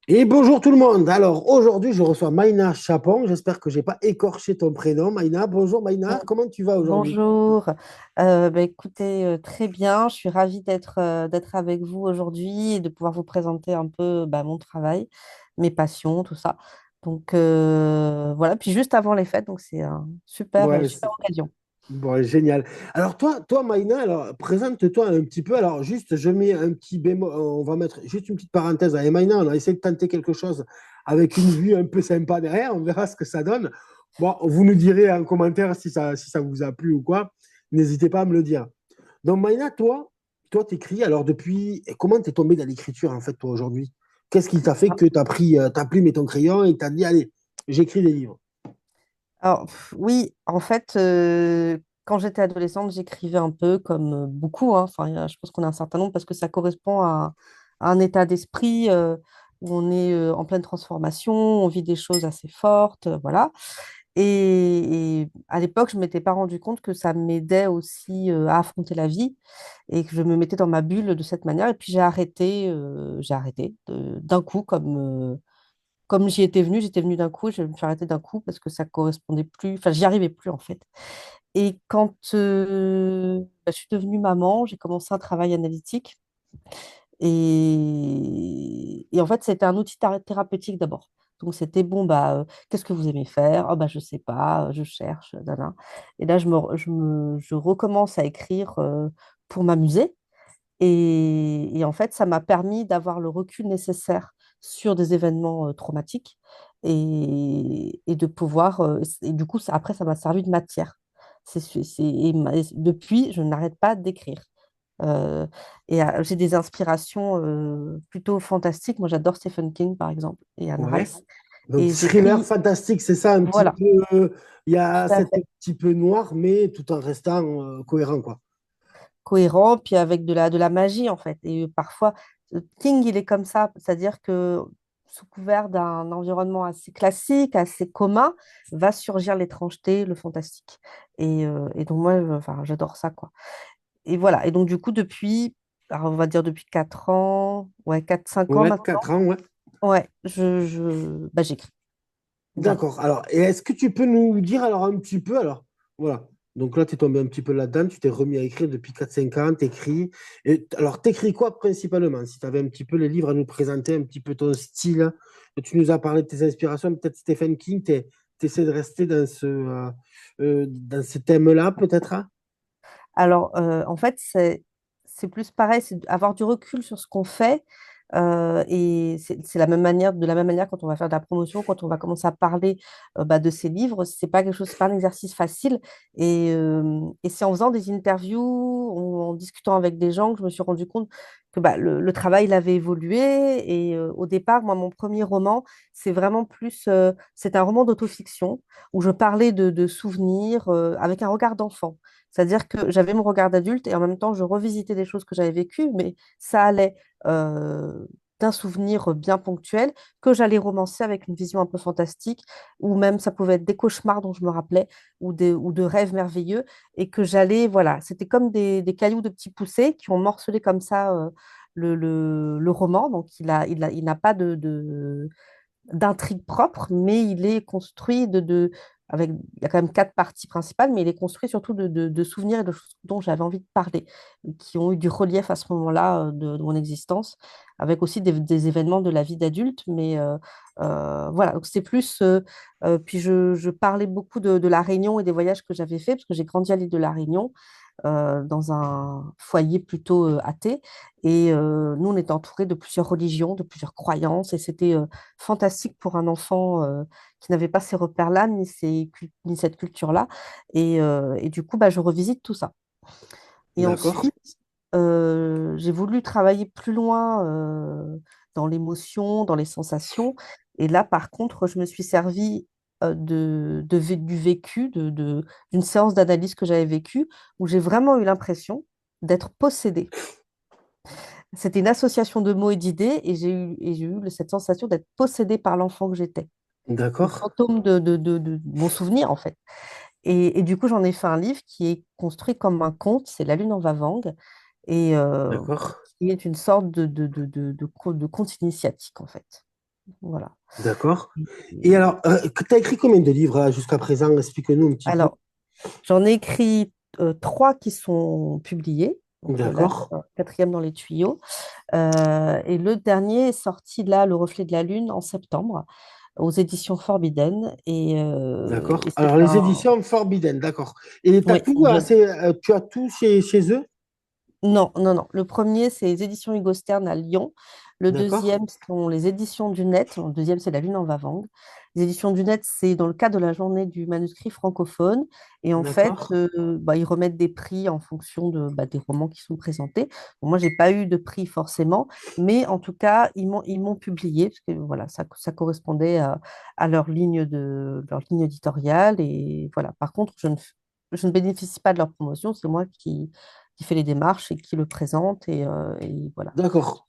Et bonjour tout le monde. Alors aujourd'hui, je reçois Maïna Chapon. J'espère que j'ai pas écorché ton prénom, Maïna. Bonjour Maïna, Bon- comment tu vas aujourd'hui? Bonjour. Écoutez, très bien. Je suis ravie d'être avec vous aujourd'hui et de pouvoir vous présenter un peu mon travail, mes passions, tout ça. Donc voilà. Puis juste avant les fêtes, donc c'est un Ouais, super occasion. bon, génial. Alors toi Maïna, alors présente-toi un petit peu. Alors juste, je mets un petit bémol. On va mettre juste une petite parenthèse. Allez Maïna, on a essayé de tenter quelque chose avec une vue un peu sympa derrière. On verra ce que ça donne. Bon, vous nous direz en commentaire si ça vous a plu ou quoi. N'hésitez pas à me le dire. Donc, Maïna, toi, t'écris. Alors, et comment t'es tombé dans l'écriture, en fait, toi, aujourd'hui? Qu'est-ce qui t'a fait que t'as pris ta plume et ton crayon et t'as dit, allez, j'écris des livres? Alors, oui, en fait, quand j'étais adolescente, j'écrivais un peu comme beaucoup, hein. Enfin, je pense qu'on a un certain nombre parce que ça correspond à un état d'esprit où on est en pleine transformation, on vit des choses assez fortes, voilà. Et à l'époque, je ne m'étais pas rendu compte que ça m'aidait aussi à affronter la vie et que je me mettais dans ma bulle de cette manière. Et puis j'ai arrêté d'un coup, comme j'étais venue d'un coup, je me suis arrêtée d'un coup parce que ça correspondait plus, enfin, j'y arrivais plus en fait. Et quand je suis devenue maman, j'ai commencé un travail analytique et en fait, c'était un outil thérapeutique d'abord. Donc, c'était bon, qu'est-ce que vous aimez faire? Oh, je sais pas, je cherche, nanana. Et là, je recommence à écrire pour m'amuser. Et en fait, ça m'a permis d'avoir le recul nécessaire sur des événements traumatiques et de pouvoir. Et du coup, après, ça m'a servi de matière. Et depuis, je n'arrête pas d'écrire. Euh, j'ai des inspirations plutôt fantastiques. Moi, j'adore Stephen King, par exemple, et Anne Ouais. Rice. Donc, Et thriller j'écris, fantastique, c'est ça, un petit voilà, peu. Il y tout a à cet fait petit peu noir, mais tout en restant cohérent, quoi. cohérent, puis avec de la magie, en fait. Et parfois, King, il est comme ça, c'est-à-dire que sous couvert d'un environnement assez classique, assez commun, va surgir l'étrangeté, le fantastique. Et donc, moi, enfin, j'adore ça, quoi. Et voilà. Et donc, du coup, alors, on va dire depuis 4 ans, ouais, 4 5 ans Ouais, maintenant, 4 ans, ouais. ouais, j'écris. Voilà. D'accord. Alors, et est-ce que tu peux nous dire alors un petit peu, alors, voilà. Donc là, tu es tombé un petit peu là-dedans, tu t'es remis à écrire depuis 4 5 ans, t'écris. Alors, t'écris quoi principalement? Si tu avais un petit peu les livres à nous présenter, un petit peu ton style, tu nous as parlé de tes inspirations, peut-être Stephen King, tu essaies de rester dans ce thème-là, peut-être, hein. Alors, en fait, c'est plus pareil, c'est avoir du recul sur ce qu'on fait. Et c'est la même manière, de la même manière quand on va faire de la promotion, quand on va commencer à parler de ces livres, c'est pas un exercice facile. Et c'est en faisant des interviews, en discutant avec des gens que je me suis rendu compte que le travail il avait évolué. Et au départ, moi, mon premier roman, c'est un roman d'autofiction où je parlais de souvenirs avec un regard d'enfant. C'est-à-dire que j'avais mon regard d'adulte et en même temps, je revisitais des choses que j'avais vécues, mais ça allait euh, d'un souvenir bien ponctuel que j'allais romancer avec une vision un peu fantastique, ou même ça pouvait être des cauchemars dont je me rappelais, ou de rêves merveilleux, et que j'allais, voilà, c'était comme des cailloux de petits poussés qui ont morcelé comme ça le roman. Donc, il n'a pas d'intrigue propre, mais il est construit il y a quand même 4 parties principales, mais il est construit surtout de souvenirs et de choses dont j'avais envie de parler, qui ont eu du relief à ce moment-là de mon existence, avec aussi des événements de la vie d'adulte, mais voilà, donc c'est plus, puis je parlais beaucoup de La Réunion et des voyages que j'avais faits, parce que j'ai grandi à l'île de La Réunion, dans un foyer plutôt athée. Et nous, on était entourés de plusieurs religions, de plusieurs croyances. Et c'était fantastique pour un enfant qui n'avait pas ces repères-là, ni cette culture-là. Et du coup, je revisite tout ça. Et D'accord. ensuite, j'ai voulu travailler plus loin dans l'émotion, dans les sensations. Et là, par contre, je me suis servi du vécu, d'une séance d'analyse que j'avais vécue, où j'ai vraiment eu l'impression d'être possédée. C'était une association de mots et d'idées, et j'ai eu cette sensation d'être possédée par l'enfant que j'étais, le D'accord. fantôme de mon souvenir, en fait. Et du coup, j'en ai fait un livre qui est construit comme un conte, c'est La Lune en Vavangue, et D'accord. qui est une sorte de conte initiatique, en fait. Voilà. D'accord. Et Et- alors, tu as écrit combien de livres jusqu'à présent? Explique-nous un petit peu. alors, j'en ai écrit trois qui sont publiés. Donc là, D'accord. c'est un quatrième dans les tuyaux. Et le dernier est sorti là, Le Reflet de la Lune, en septembre, aux éditions Forbidden. Et D'accord. c'est Alors, les un. éditions Forbidden, d'accord. Et t'as Oui, tout, tu as tout chez eux? non, non, non. Le premier, c'est les éditions Hugo Stern à Lyon. Le D'accord. deuxième, sont les éditions du Net. Le deuxième, c'est La Lune en va-vendre. Les éditions du Net, c'est dans le cadre de la journée du manuscrit francophone. Et en fait, D'accord. ils remettent des prix en fonction des romans qui sont présentés. Bon, moi, j'ai pas eu de prix forcément, mais en tout cas, ils m'ont publié, parce que voilà, ça correspondait à leur ligne éditoriale. Et voilà. Par contre, je ne bénéficie pas de leur promotion, c'est moi qui fait les démarches et qui le présente. Et voilà. D'accord.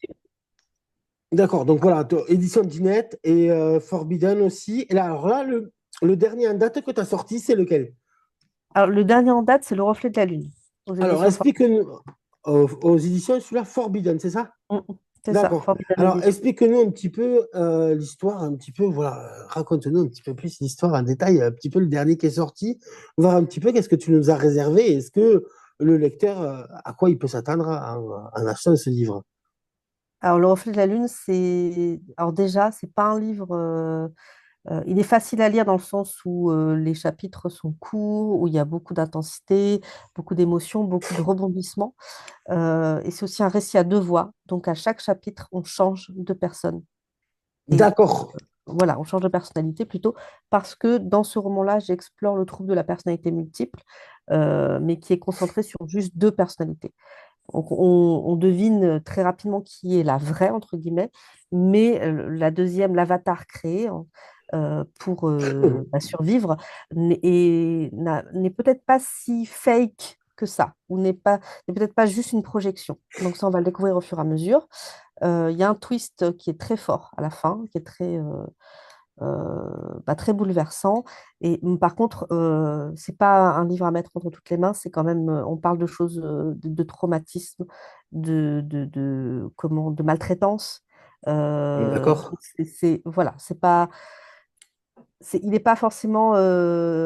D'accord. Donc voilà, édition Dinette et Forbidden aussi. Et là, alors là, le dernier en date que tu as sorti, c'est lequel? Alors, le dernier en date, c'est Le Reflet de la Lune, aux Alors, éditions explique-nous aux éditions, celui-là, Forbidden, c'est ça? Mm, c'est ça, D'accord. Forbidden Alors, Edition. explique-nous un petit peu l'histoire, un petit peu, voilà, raconte-nous un petit peu plus l'histoire en détail, un petit peu le dernier qui est sorti, voir un petit peu qu'est-ce que tu nous as réservé, et est-ce que le lecteur, à quoi il peut s'attendre en achetant ce livre? Alors, Le Reflet de la Lune, c'est. Alors, déjà, c'est pas un livre. Il est facile à lire dans le sens où les chapitres sont courts, où il y a beaucoup d'intensité, beaucoup d'émotions, beaucoup de rebondissements. Et c'est aussi un récit à deux voix. Donc, à chaque chapitre, on change de personne. Et D'accord, voilà, on change de personnalité plutôt, parce que dans ce roman-là, j'explore le trouble de la personnalité multiple, mais qui est concentré sur juste deux personnalités. Donc, on devine très rapidement qui est la vraie, entre guillemets, mais la deuxième, l'avatar créé hein, pour survivre, n'est peut-être pas si fake que ça, ou n'est peut-être pas juste une projection. Donc ça, on va le découvrir au fur et à mesure. Il y a un twist qui est très fort à la fin, qui est très bouleversant. Et par contre, c'est pas un livre à mettre entre toutes les mains, c'est quand même, on parle de choses, de traumatisme, de maltraitance. d'accord, Voilà, il n'est pas forcément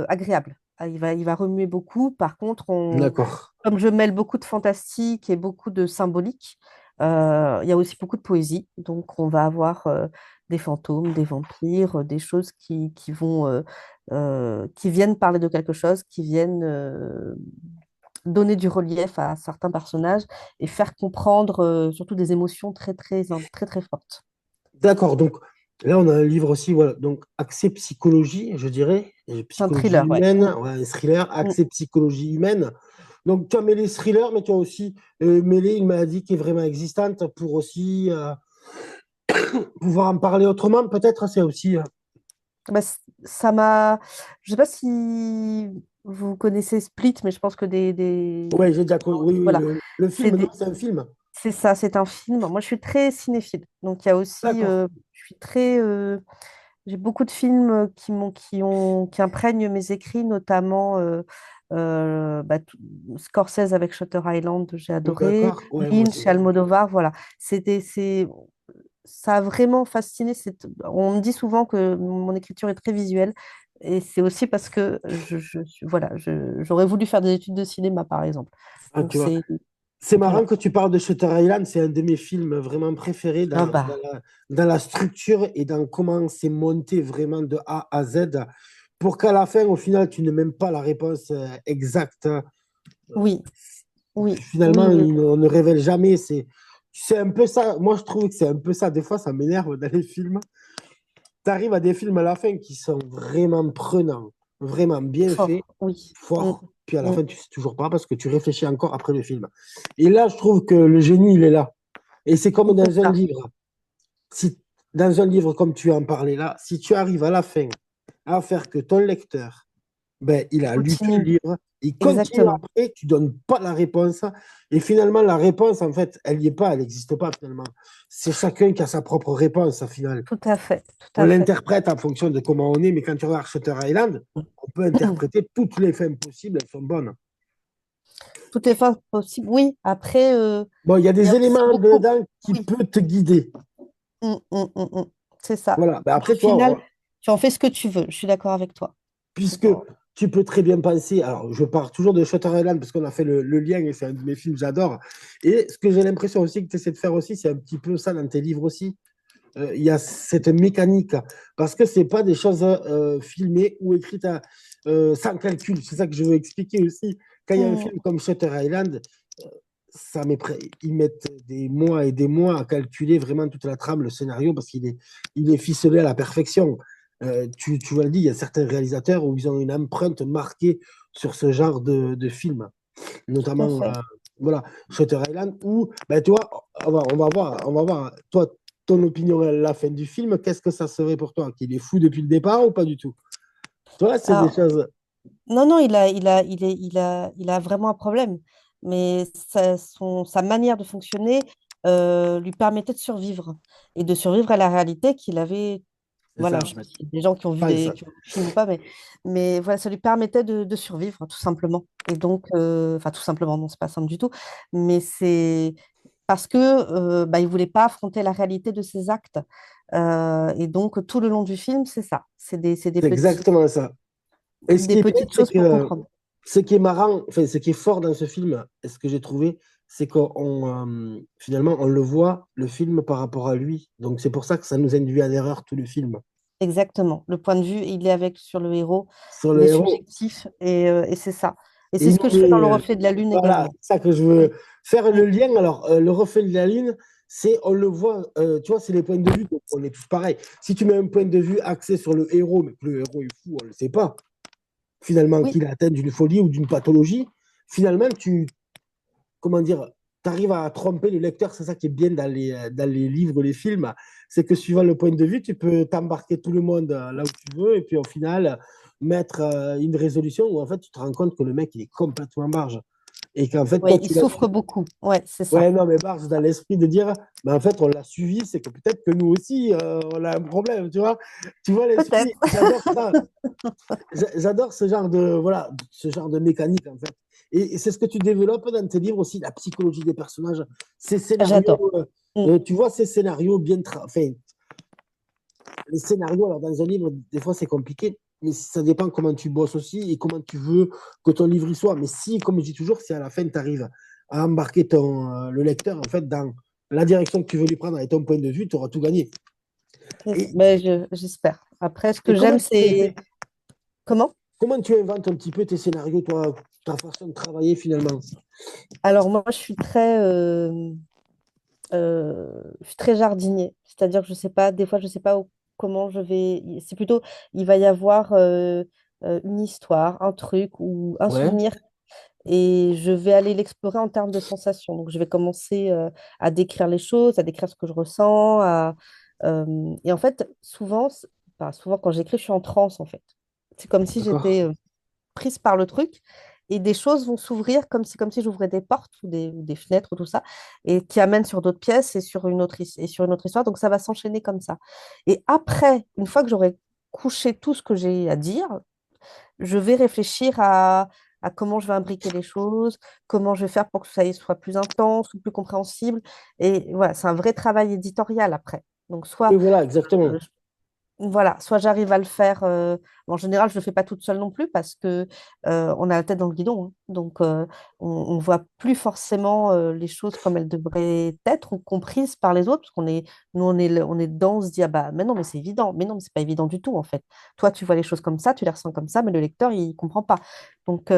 agréable. Ah, il va remuer beaucoup. Par contre, d'accord. comme je mêle beaucoup de fantastique et beaucoup de symbolique, il y a aussi beaucoup de poésie. Donc, on va avoir des fantômes, des vampires, des choses qui viennent parler de quelque chose, qui viennent donner du relief à certains personnages et faire comprendre surtout des émotions très, très, très, très fortes. D'accord, donc là, on a un livre aussi, voilà, donc accès psychologie, je dirais, et C'est un psychologie thriller, ouais. humaine, Mm, ouais, un thriller, mm. accès psychologie humaine. Donc, tu as mêlé thriller, mais tu as aussi mêlé une maladie qui est vraiment existante pour aussi pouvoir en parler autrement, peut-être, c'est aussi. Bah, ça m'a. Je sais pas si vous connaissez Split, mais je pense que Oui, j'ai déjà connu. Oui, oui, voilà, le c'est film, non, des- c'est un film. c'est ça, c'est un film. Moi, je suis très cinéphile, donc il y a aussi, D'accord. je suis très, j'ai beaucoup de films qui imprègnent mes écrits, notamment Scorsese avec Shutter Island, j'ai adoré, D'accord. Ouais, moi aussi. Lynch, Almodovar, voilà. Ça a vraiment fasciné. On me dit souvent que mon écriture est très visuelle, et c'est aussi parce que voilà, j'aurais voulu faire des études de cinéma, par exemple. Ah, Donc tu vois. C'est marrant voilà. que tu parles de Shutter Island, c'est un de mes films vraiment préférés Ah dans bah dans la structure et dans comment c'est monté vraiment de A à Z pour qu'à la fin, au final, tu n'aies même pas la réponse exacte. oui, oui, oui, Finalement, oui. on ne révèle jamais. C'est un peu ça. Moi, je trouve que c'est un peu ça. Des fois, ça m'énerve dans les films. Tu arrives à des films à la fin qui sont vraiment prenants, vraiment bien faits, Fort, oui. Mm, forts. Puis à la mm. fin, tu sais toujours pas parce que tu réfléchis encore après le film. Et là, je trouve que le génie, il est là. Et c'est comme C'est dans un ça, livre. Si, dans un livre comme tu en parlais là, si tu arrives à la fin à faire que ton lecteur, ben, il a lu tout le continue, livre, il continue exactement. après, tu donnes pas la réponse. Et finalement, la réponse, en fait, elle n'y est pas, elle n'existe pas finalement. C'est chacun qui a sa propre réponse, au final. Tout à fait, tout On à fait. l'interprète en fonction de comment on est, mais quand tu regardes Shutter Island, on peut interpréter toutes les fins possibles, elles sont bonnes. Toutes les fois possible, oui. Après, Bon, il y a il y des a aussi éléments beaucoup. dedans qui Oui. peuvent te guider. Mm, mm, mm, mm. c'est ça. Voilà. Ben Donc, au après, final, tu en fais ce que tu veux. Je suis d'accord avec toi. C'est puisque pas... tu peux très bien penser, alors je pars toujours de Shutter Island parce qu'on a fait le lien et c'est un de mes films que j'adore. Et ce que j'ai l'impression aussi que tu essaies de faire aussi, c'est un petit peu ça dans tes livres aussi. Il y a cette mécanique parce que c'est pas des choses filmées ou écrites sans calcul. C'est ça que je veux expliquer aussi. Quand il y a un Mm. film comme Shutter Island, ça ils mettent des mois et des mois à calculer vraiment toute la trame, le scénario, parce il est ficelé à la perfection. Tu vas le dire, il y a certains réalisateurs où ils ont une empreinte marquée sur ce genre de film, Tout à notamment fait. voilà, Shutter Island, où, ben, tu vois, on va voir, toi, ton opinion à la fin du film, qu'est-ce que ça serait pour toi? Qu'il est fou depuis le départ ou pas du tout? Toi, c'est des Alors, choses. non, non, il a vraiment un problème. Mais sa manière de fonctionner lui permettait de survivre. Et de survivre à la réalité qu'il avait. C'est ça, Voilà, en je sais pas fait. s'il y a des gens qui ont vu Pas ça. qui ont vu le film ou pas, mais voilà, ça lui permettait de survivre, tout simplement. Et donc, enfin, tout simplement, non, c'est pas simple du tout. Mais c'est parce que bah, il voulait pas affronter la réalité de ses actes. Et donc, tout le long du film, c'est ça. C'est exactement ça. Et ce Des qui est bien, petites choses pour comprendre. ce qui est marrant, enfin, ce qui est fort dans ce film, et ce que j'ai trouvé, c'est finalement, on le voit, le film, par rapport à lui. Donc, c'est pour ça que ça nous induit en erreur, tout le film. Exactement. Le point de vue, il est avec sur le héros, Sur il le est héros. subjectif et c'est ça. Et Et c'est il ce nous que je fais dans met, Le Reflet de la Lune voilà, également. c'est ça que je Mm, veux faire mm. le lien. Alors, le reflet de la ligne, c'est, on le voit, tu vois, c'est les points de vue, donc on est tous pareils. Si tu mets un point de vue axé sur le héros, mais que le héros est fou, on ne le sait pas, finalement, Oui, qu'il a atteint d'une folie ou d'une pathologie, finalement, comment dire, tu arrives à tromper le lecteur. C'est ça qui est bien dans les livres, les films, c'est que suivant le point de vue, tu peux t'embarquer tout le monde là où tu veux, et puis au final, mettre une résolution où en fait, tu te rends compte que le mec, il est complètement barge. Et qu'en fait, oui, toi, il tu l'as souffre suivi. beaucoup. Ouais, c'est ça. Ouais, non, mais barge dans l'esprit de dire, mais en fait, on l'a suivi, c'est que peut-être que nous aussi, on a un problème, tu vois. Tu vois l'esprit, Peut-être. j'adore ça. J'adore ce genre de voilà, ce genre de mécanique en fait. Et c'est ce que tu développes dans tes livres aussi, la psychologie des personnages, ces scénarios. J'adore. Mm. Tu vois ces scénarios enfin, les scénarios. Alors dans un livre, des fois c'est compliqué, mais ça dépend comment tu bosses aussi et comment tu veux que ton livre y soit. Mais si, comme je dis toujours, si à la fin tu arrives à embarquer le lecteur en fait dans la direction que tu veux lui prendre avec ton point de vue, tu auras tout gagné. Et, Mais j'espère. Après, ce et que j'aime, c'est... Comment? comment tu inventes un petit peu tes scénarios, toi, ta façon de travailler finalement? Alors moi, je suis très jardinier. C'est-à-dire que je sais pas, des fois, je sais pas comment je vais... C'est plutôt, il va y avoir une histoire, un truc ou un Ouais. souvenir et je vais aller l'explorer en termes de sensations. Donc, je vais commencer à décrire les choses, à décrire ce que je ressens. Et en fait, enfin, souvent quand j'écris, je suis en transe, en fait. C'est comme si D'accord. j'étais prise par le truc et des choses vont s'ouvrir comme si j'ouvrais des portes ou des fenêtres ou tout ça et qui amènent sur d'autres pièces et sur et sur une autre histoire. Donc, ça va s'enchaîner comme ça. Et après, une fois que j'aurai couché tout ce que j'ai à dire, je vais réfléchir à comment je vais imbriquer les choses, comment je vais faire pour que ça soit plus intense ou plus compréhensible. Et voilà, c'est un vrai travail éditorial après. Donc, Oui, voilà, exactement. voilà, soit j'arrive à le faire. En général, je ne le fais pas toute seule non plus parce que on a la tête dans le guidon, hein. Donc, on voit plus forcément les choses comme elles devraient être ou comprises par les autres. Parce qu'on est, nous, on est dedans, on se dit, ah bah, mais non, mais c'est évident. Mais non, mais c'est pas évident du tout, en fait. Toi, tu vois les choses comme ça, tu les ressens comme ça, mais le lecteur, il comprend pas. Donc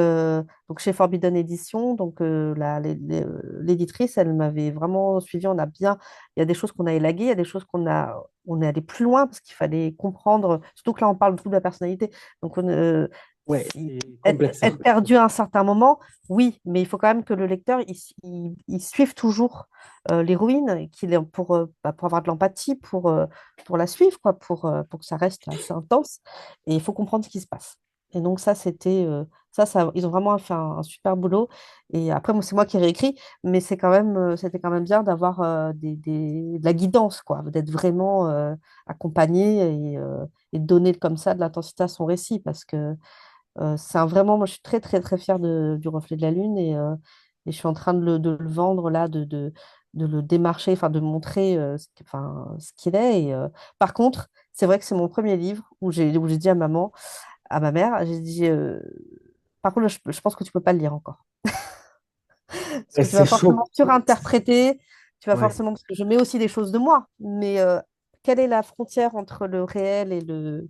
chez Forbidden Edition, donc, l'éditrice, elle m'avait vraiment suivi. Il y a des choses qu'on a élaguées, il y a des choses on est allé plus loin parce qu'il fallait comprendre, surtout que là, on parle beaucoup de la personnalité. Donc, Ouais, si- c'est complexe. être perdu à un certain moment, oui, mais il faut quand même que le lecteur, il suive toujours l'héroïne pour avoir de l'empathie, pour la suivre, quoi, pour que ça reste assez intense. Et il faut comprendre ce qui se passe. Et donc, ils ont vraiment fait un super boulot. Et après, moi, c'est moi qui ai réécrit, mais c'était quand même bien d'avoir de la guidance, quoi, d'être vraiment accompagné et de donner comme ça de l'intensité à son récit, parce que vraiment, moi, je suis très, très, très fière du Reflet de la Lune et je suis en train de le vendre là, de le démarcher, enfin de montrer ce qu'il est. Par contre, c'est vrai que c'est mon premier livre où j'ai dit à maman, à ma mère, j'ai dit, par contre, je pense que tu peux pas le lire encore. Parce Ouais, que tu c'est vas chaud. forcément surinterpréter, tu vas Ouais. forcément, parce que je mets aussi des choses de moi, mais quelle est la frontière entre le réel et le...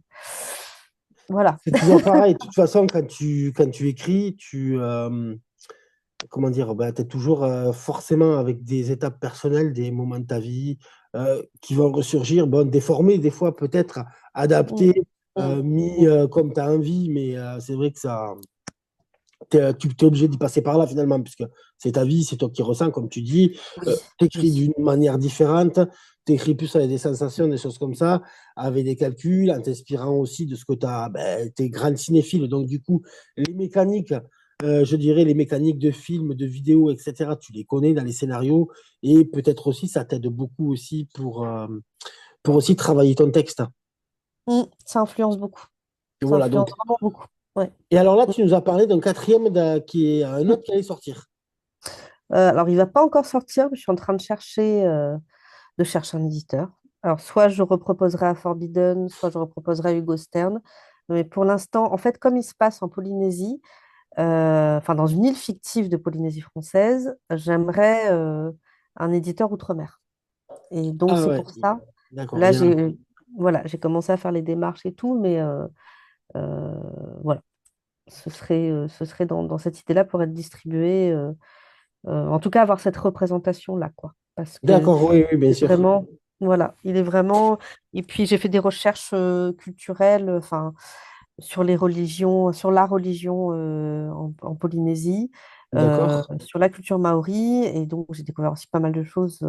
Voilà. C'est toujours pareil. De toute façon, quand tu écris, comment dire, bah, tu es toujours forcément avec des étapes personnelles, des moments de ta vie qui vont ressurgir, bon, déformés, des fois peut-être adaptés, Mm, mm, mis mm. comme tu as envie, mais c'est vrai que ça, tu es obligé d'y passer par là finalement, puisque c'est ta vie, c'est toi qui ressens, comme tu dis. Oui, Tu écris oui. d'une manière différente, tu écris plus avec des sensations, des choses comme ça, avec des calculs, en t'inspirant aussi de ce que tu as. Ben, tu es grand cinéphile, donc du coup, les mécaniques, je dirais les mécaniques de films, de vidéos, etc., tu les connais dans les scénarios, et peut-être aussi ça t'aide beaucoup aussi pour aussi travailler ton texte. Ça influence beaucoup. Et Ça voilà, influence donc. vraiment beaucoup. Ouais. Et alors là, Mm, tu nous as parlé d'un quatrième qui est un mm. autre qui allait sortir. Alors, il va pas encore sortir, mais je suis en train de chercher un éditeur. Alors, soit je reproposerai à Forbidden, soit je reproposerai à Hugo Stern. Mais pour l'instant, en fait, comme il se passe en Polynésie, enfin dans une île fictive de Polynésie française, j'aimerais un éditeur outre-mer. Et donc, Ah c'est ouais, pour ça, d'accord. là, j'ai commencé à faire les démarches et tout, mais euh, voilà, ce serait dans cette idée-là pour être distribué, en tout cas avoir cette représentation-là, quoi. Parce que D'accord, oui, oui, bien c'est sûr. vraiment, voilà, il est vraiment. Et puis j'ai fait des recherches culturelles, enfin, sur les religions, sur la religion en Polynésie, D'accord. sur la culture maori, et donc j'ai découvert aussi pas mal de choses.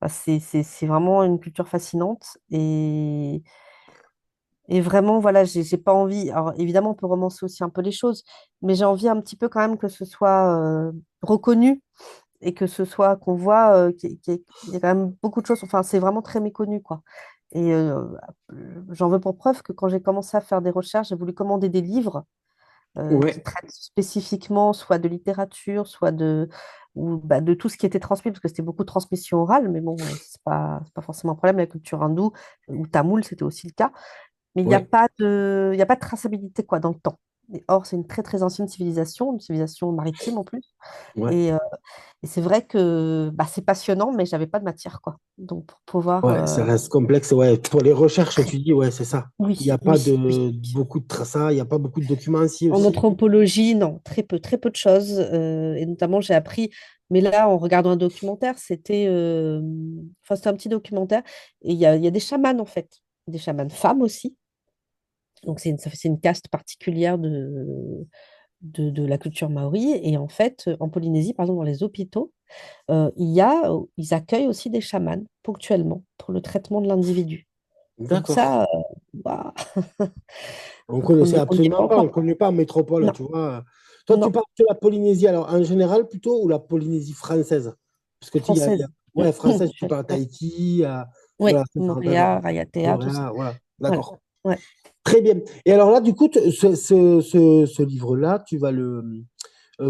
Enfin, c'est vraiment une culture fascinante et vraiment, voilà, j'ai pas envie. Alors évidemment, on peut romancer aussi un peu les choses, mais j'ai envie un petit peu quand même que ce soit reconnu et que ce soit qu'on voit qu'il y a quand même beaucoup de choses. Enfin, c'est vraiment très méconnu, quoi. Et j'en veux pour preuve que quand j'ai commencé à faire des recherches, j'ai voulu commander des livres qui Ouais, traitent spécifiquement soit de littérature, soit ou, bah, de tout ce qui était transmis, parce que c'était beaucoup de transmission orale, mais bon, c'est pas forcément un problème. La culture hindoue ou tamoule, c'était aussi le cas. Mais ouais, il y a pas de traçabilité quoi, dans le temps. Et or, c'est une très très ancienne civilisation, une civilisation maritime en plus. ouais, Et, et c'est vrai que bah, c'est passionnant, mais j'avais pas de matière, quoi. Donc, pour pouvoir. ouais, ça reste complexe. Ouais, pour les recherches, tu dis, ouais, c'est ça. Il n'y Oui, a pas oui, oui. de beaucoup de traçats, il n'y a pas beaucoup de documents ici En aussi. anthropologie, non, très peu de choses. Et notamment, j'ai appris, mais là, en regardant un documentaire, enfin, c'était un petit documentaire, et il y a des chamans, en fait, des chamans femmes aussi. Donc, c'est une caste particulière de la culture maori. Et en fait, en Polynésie, par exemple, dans les hôpitaux, ils accueillent aussi des chamans ponctuellement pour le traitement de l'individu. Donc D'accord. ça, waouh. On Donc connaissait on n'y est pas absolument pas, on ne encore. connaît pas en métropole, Non, tu vois. Toi, tu non, parles de la Polynésie, alors en général plutôt, ou la Polynésie française? Parce que tu française. ouais, française, tu parles Ouais, d'Haïti, ouais, voilà, Moréa, Raiatea, tout ça. Montréal, voilà, Voilà. d'accord. Ouais. Très bien. Et alors là, du coup, ce livre-là, tu vas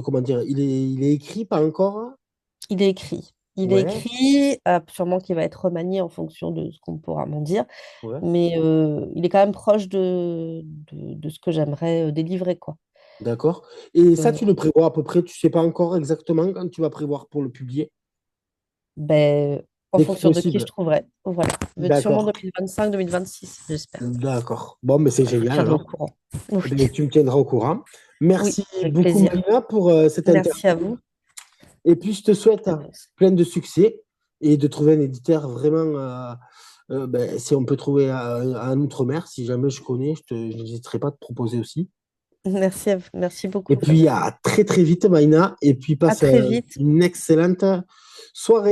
comment dire, il est écrit, pas encore? Hein. Il est écrit. Il est Ouais, écrit, sûrement qu'il va être remanié en fonction de ce qu'on pourra m'en dire, ouais, mais il est quand même proche de ce que j'aimerais délivrer, quoi. d'accord. Et ça, Euh, tu le prévois à peu près, tu sais pas encore exactement quand tu vas prévoir pour le publier, ben, en dès que fonction de qui je possible. trouverai. Voilà. Ça va être sûrement D'accord, 2025-2026, j'espère. d'accord. Bon, mais c'est Je vous génial tiendrai au alors. courant. Eh Oui, bien, tu me tiendras au courant. oui, Merci avec beaucoup, plaisir. Marina, pour cette Merci à interview. vous. Et puis, je te souhaite plein de succès et de trouver un éditeur vraiment, ben, si on peut trouver un outre-mer, si jamais je connais, je n'hésiterai pas à te proposer aussi. Merci, merci Et beaucoup. puis, à très, très vite, Maïna. Et puis, À passe très vite. une excellente soirée.